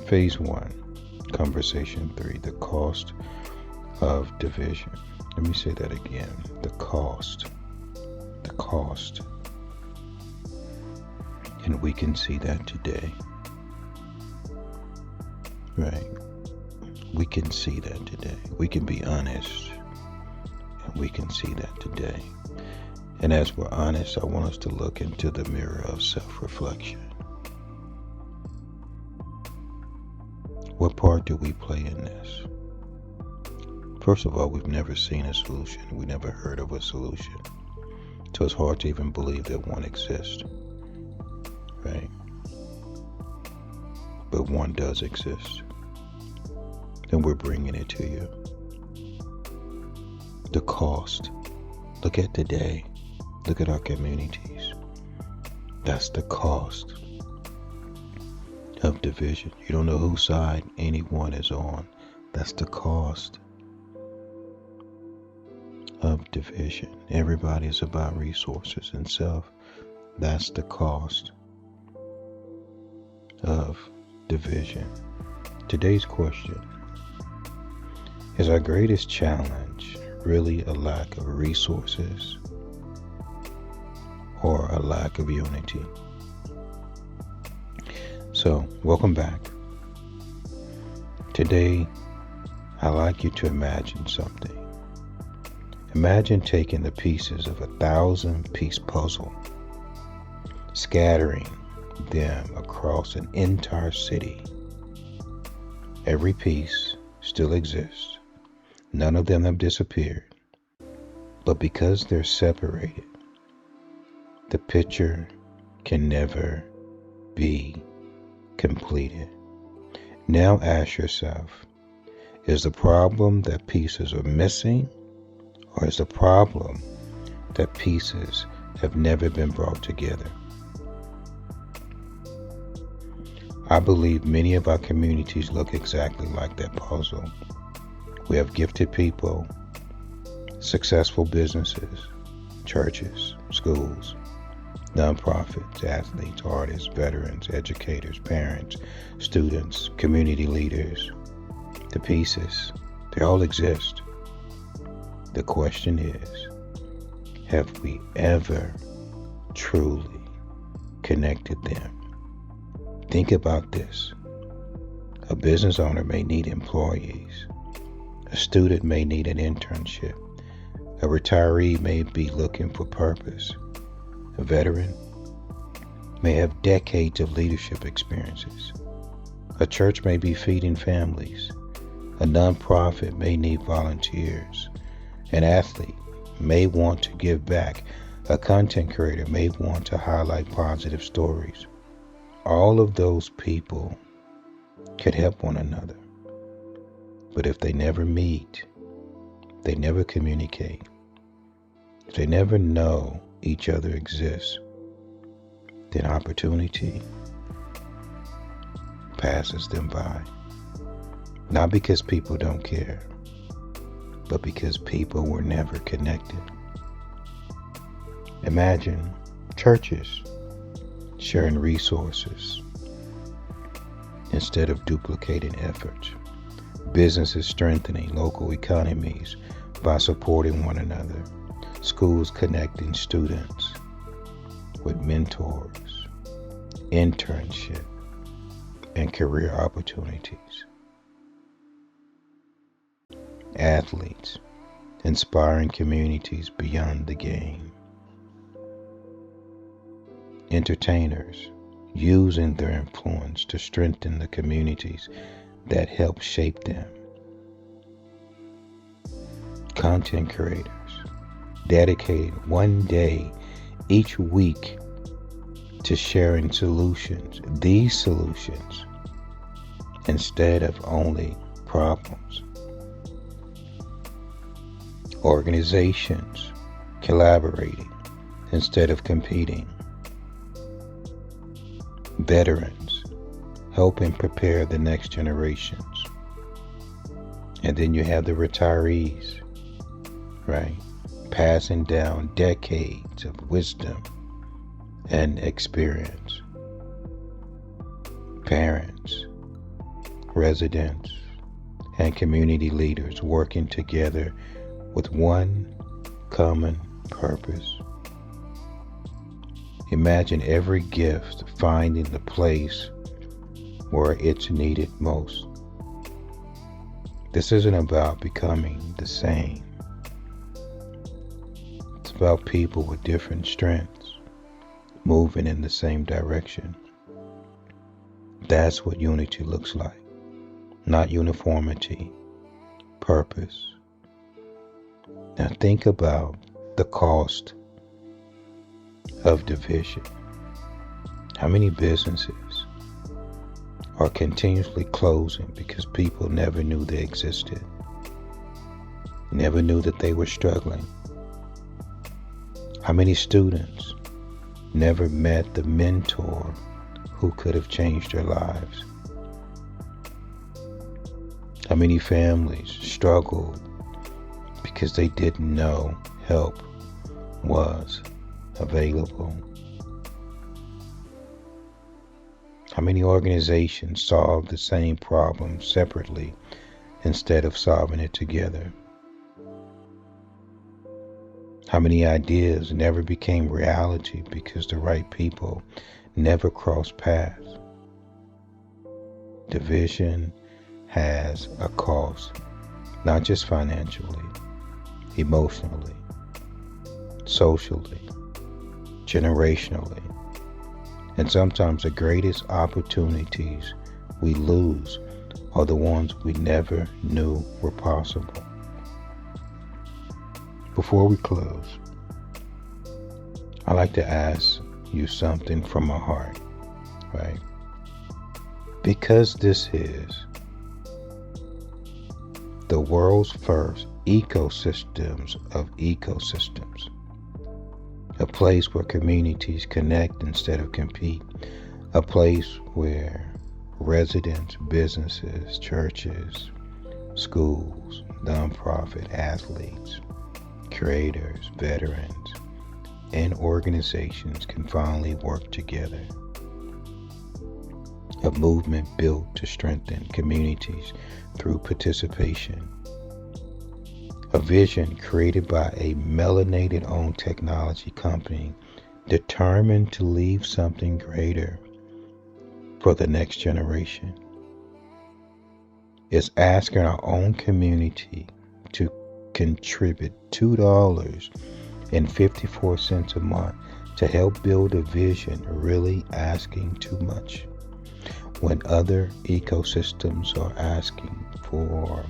Phase 1, Conversation 3, the cost of division. Let me say that again. The cost. And we can see that today. Right? We can see that today. We can be honest. And we can see that today. And as we're honest, I want us to look into the mirror of self-reflection. What part do we play in this? First of all, we've never seen a solution. We never heard of a solution. So it's hard to even believe that one exists. Right? But one does exist. And we're bringing it to you. The cost. Look at today. Look at our communities. That's the cost of division. You don't know whose side anyone is on. That's the cost of division. Everybody is about resources and self. That's the cost of division. Today's question: is our greatest challenge really a lack of resources or a lack of unity? So, welcome back. Today, I'd like you to imagine something. Imagine taking the pieces of a 1,000-piece puzzle, scattering them across an entire city. Every piece still exists. None of them have disappeared. But because they're separated, the picture can never be completed. Now ask yourself, is the problem that pieces are missing, or is the problem that pieces have never been brought together? I believe many of our communities look exactly like that puzzle. We have gifted people, successful businesses, churches, schools, nonprofits, athletes, artists, veterans, educators, parents, students, community leaders. The pieces, they all exist. The question is, have we ever truly connected them? Think about this. A business owner may need employees. A student may need an internship. A retiree may be looking for purpose. A veteran may have decades of leadership experiences. A church may be feeding families. A nonprofit may need volunteers. An athlete may want to give back. A content creator may want to highlight positive stories. All of those people could help one another. But if they never meet, they never communicate, if they never know each other exists, then opportunity passes them by. Not because people don't care, but because people were never connected. Imagine churches sharing resources instead of duplicating efforts. Businesses strengthening local economies by supporting one another. Schools connecting students with mentors, internship, and career opportunities. Athletes inspiring communities beyond the game. Entertainers using their influence to strengthen the communities that help shape them. Content creators dedicating one day each week to sharing solutions, these solutions, instead of only problems. Organizations collaborating instead of competing. veterans, helping prepare the next generations. And then you have the retirees, right? Passing down decades of wisdom and experience. Parents, residents, and community leaders working together with one common purpose. Imagine every gift finding the place where it's needed most. This isn't about becoming the same. It's about people with different strengths moving in the same direction. That's what unity looks like. Not uniformity, purpose. Now think about the cost of division. How many businesses are continuously closing because people never knew they existed, never knew that they were struggling? How many students never met the mentor who could have changed their lives? How many families struggled because they didn't know help was available? How many organizations solved the same problem separately instead of solving it together? How many ideas never became reality because the right people never crossed paths? Division has a cost, not just financially, emotionally, socially, generationally, and sometimes the greatest opportunities we lose are the ones we never knew were possible. Before we close, I'd like to ask you something from my heart, right? Because this is the world's first ecosystems of ecosystems, a place where communities connect instead of compete, a place where residents, businesses, churches, schools, nonprofit, athletes, creators, veterans, and organizations can finally work together. A movement built to strengthen communities through participation. A vision created by a melanated-owned technology company determined to leave something greater for the next generation. Is asking our own community to contribute $2.54 a month to help build a vision really asking too much when other ecosystems are asking for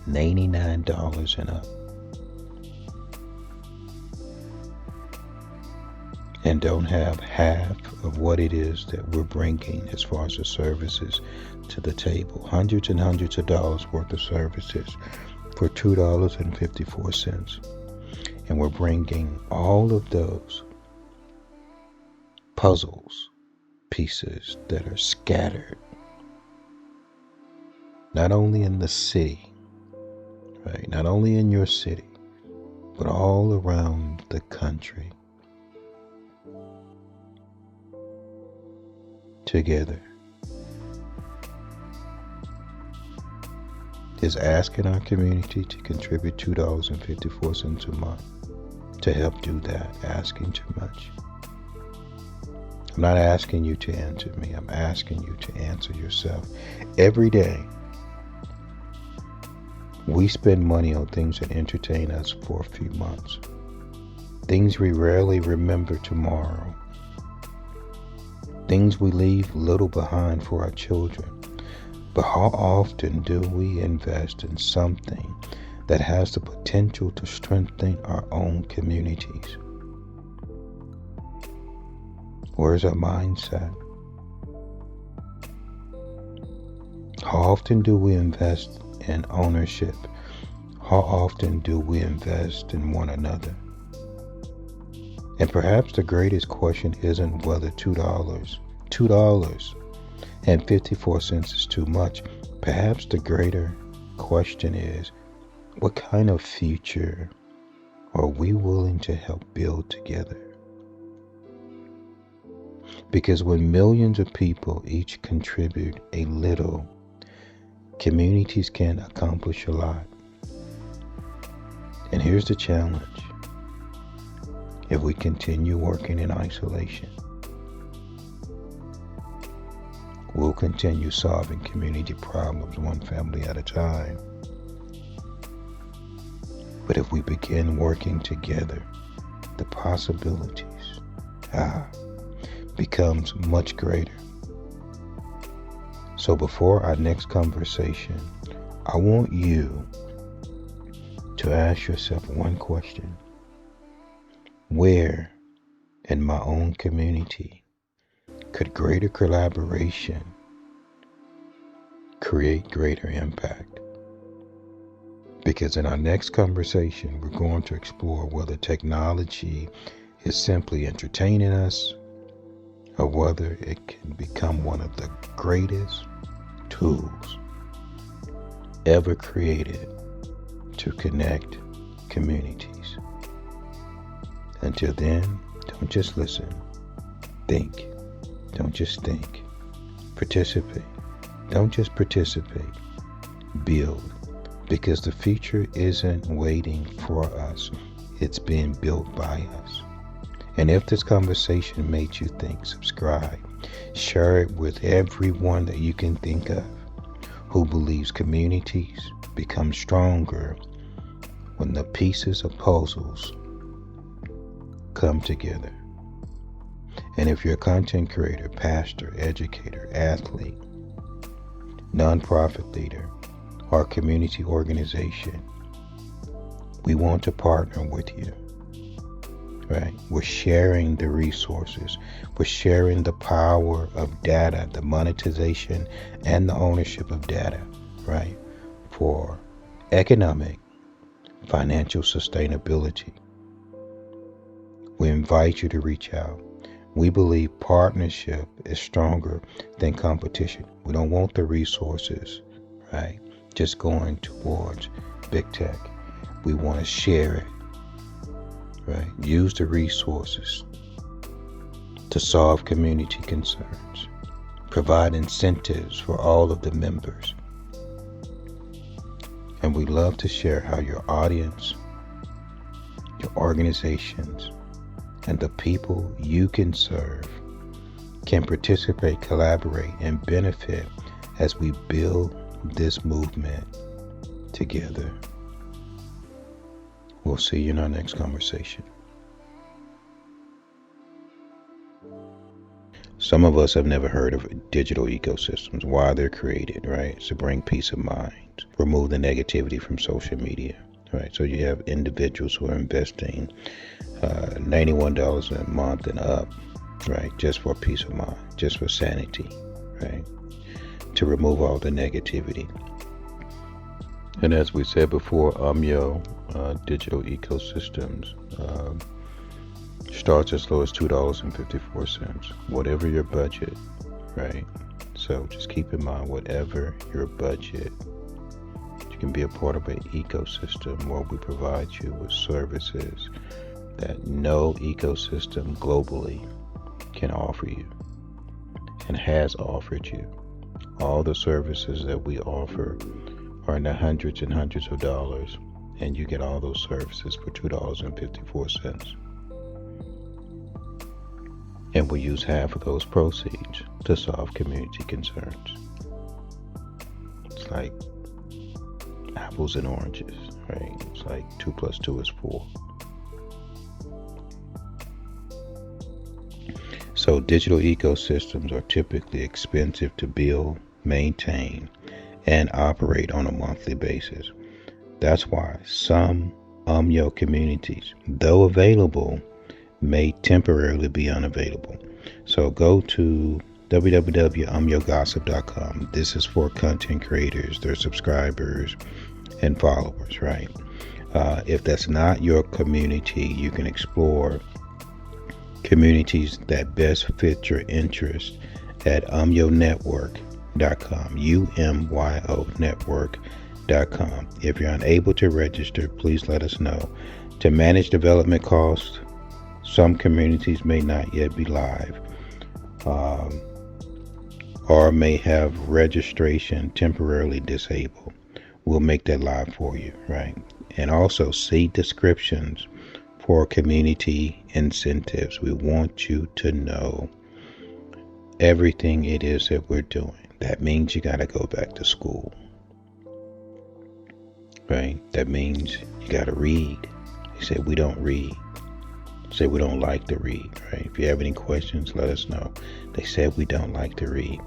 $99 and up and don't have half of what it is that we're bringing as far as the services to the table? Hundreds and hundreds of dollars worth of services for $2.54. And we're bringing all of those puzzles, pieces that are scattered, not only in the city, right? Not only in your city, but all around the country, together. Is asking our community to contribute $2.54 a month to help do that asking too much? I'm not asking you to answer me. I'm asking you to answer yourself. Every day, we spend money on things that entertain us for a few months. Things we rarely remember tomorrow. Things we leave little behind for our children. But how often do we invest in something that has the potential to strengthen our own communities? Where's our mindset? How often do we invest in ownership? How often do we invest in one another? And perhaps the greatest question isn't whether $2 $2.54 is too much. Perhaps the greater question is, what kind of future are we willing to help build together? Because when millions of people each contribute a little, communities can accomplish a lot. And here's the challenge. If we continue working in isolation, we'll continue solving community problems one family at a time. But if we begin working together, the possibilities becomes much greater. So before our next conversation, I want you to ask yourself one question. Where in my own community could greater collaboration create greater impact? Because in our next conversation, we're going to explore whether technology is simply entertaining us or whether it can become one of the greatest tools ever created to connect communities. Until then, don't just listen. Think. Don't just think. Participate. Don't just participate. Build. Because the future isn't waiting for us. It's being built by us. And if this conversation made you think, subscribe. Share it with everyone that you can think of who believes communities become stronger when the pieces of puzzles come together. And if you're a content creator, pastor, educator, athlete, nonprofit leader, or community organization, we want to partner with you. Right? We're sharing the resources. We're sharing the power of data, the monetization and the ownership of data, right? For economic, financial sustainability. We invite you to reach out. We believe partnership is stronger than competition. We don't want the resources, right, just going towards big tech. We want to share it. Right? Use the resources to solve community concerns. Provide incentives for all of the members. And we love to share how your audience, your organizations, and the people you can serve can participate, collaborate, and benefit as we build this movement together. We'll see you in our next conversation. Some of us have never heard of digital ecosystems, why they're created, right? To bring peace of mind, remove the negativity from social media, right? So you have individuals who are investing $91 a month and up, right? Just for peace of mind, just for sanity, right? To remove all the negativity. And as we said before, digital ecosystems starts as low as $2.54. Whatever your budget, right? So just keep in mind, whatever your budget, you can be a part of an ecosystem where we provide you with services that no ecosystem globally can offer you and has offered you. All the services that we offer are in the hundreds and hundreds of dollars, and you get all those services for $2.54. And we use half of those proceeds to solve community concerns. It's like apples and oranges, right? It's like 2 + 2 is 4. So digital ecosystems are typically expensive to build, maintain, and operate on a monthly basis. That's why some communities, though available, may temporarily be unavailable. So go to www.umyogossip.com. This is for content creators, their subscribers, and followers, right? If that's not your community, you can explore communities that best fit your interest at umyonetwork.com, UMYO network.com. If you're unable to register, please let us know. To manage development costs, some communities may not yet be live, or may have registration temporarily disabled. We'll make that live for you, right? And also see descriptions for community incentives. We want you to know everything it is that we're doing. That means you got to go back to school, right? That means you got to read. They said we don't read. Say we don't like to read, right? If you have any questions, let us know. They said we don't like to read.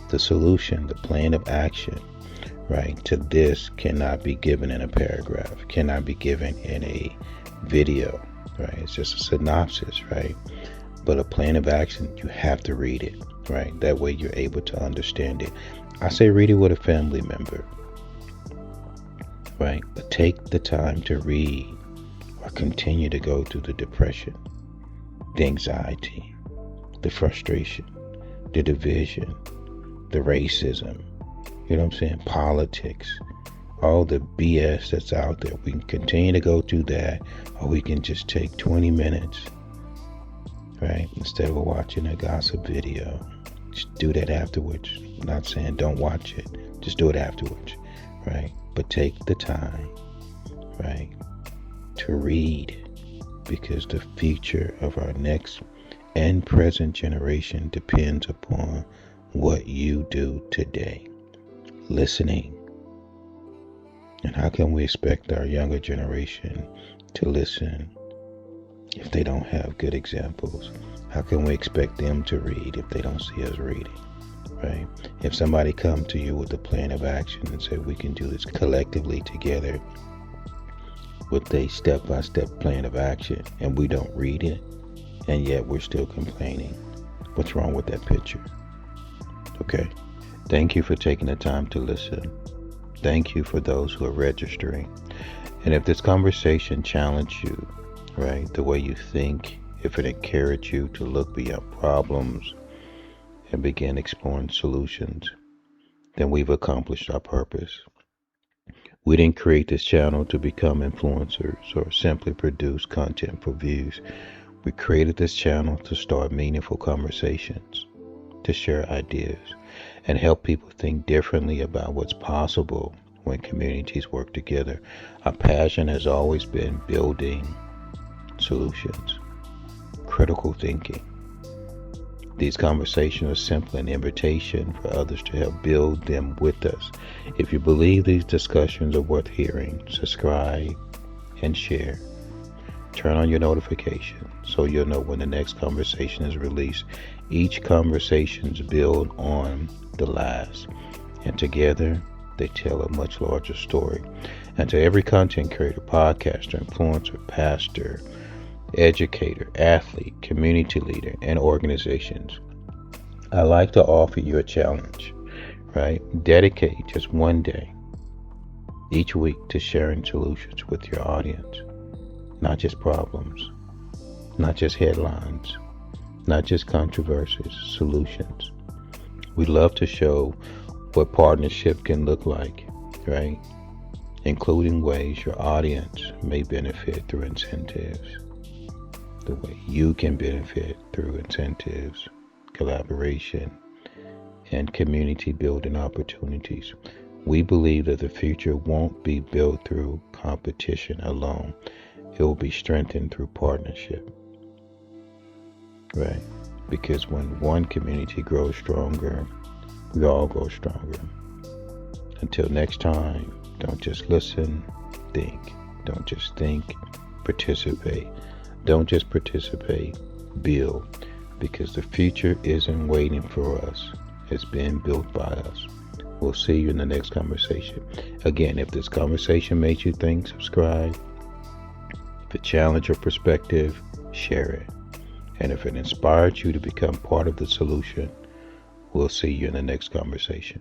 The solution, the plan of action, right, to this cannot be given in a paragraph, cannot be given in a video, right? It's just a synopsis, right? But a plan of action, you have to read it, right? That way you're able to understand it. I say read it with a family member, right? But take the time to read, or continue to go through the depression, the anxiety, the frustration, the division, the racism, you know what I'm saying, politics, all the BS that's out there. We can continue to go through that, or we can just take 20 minutes, right? Instead of watching a gossip video, just do that afterwards. I'm not saying don't watch it, just do it afterwards, right? But take the time, right, to read, because the future of our next and present generation depends upon what you do today. Listening. And how can we expect our younger generation to listen if they don't have good examples? How can we expect them to read if they don't see us reading, right? If somebody come to you with a plan of action and say we can do this collectively together with a step-by-step plan of action, and we don't read it, and yet we're still complaining, what's wrong with that picture? Okay. Thank you for taking the time to listen. Thank you for those who are registering. And if this conversation challenged you, right, the way you think, if it encouraged you to look beyond problems and begin exploring solutions, then we've accomplished our purpose. We didn't create this channel to become influencers or simply produce content for views. We created this channel to start meaningful conversations, to share ideas, and help people think differently about what's possible when communities work together. Our passion has always been building solutions, critical thinking. These conversations are simply an invitation for others to help build them with us. If you believe these discussions are worth hearing, subscribe and share. Turn on your notifications so you'll know when the next conversation is released. Each conversations build on the last, and together they tell a much larger story. And to every content creator, podcaster, influencer, pastor, educator, athlete, community leader, and organizations, I like to offer you a challenge, right? Dedicate just one day each week to sharing solutions with your audience. Not just problems, not just headlines, not just controversies, solutions. We love to show what partnership can look like, right? Including ways your audience may benefit through incentives, the way you can benefit through incentives, collaboration, and community building opportunities. We believe that the future won't be built through competition alone. It will be strengthened through partnership, right? Because when one community grows stronger, we all grow stronger. Until next time, don't just listen, think. Don't just think, participate. Don't just participate, build. Because the future isn't waiting for us. It's being built by us. We'll see you in the next conversation. Again, if this conversation made you think, subscribe. If it challenged your perspective, share it. And if it inspired you to become part of the solution, we'll see you in the next conversation.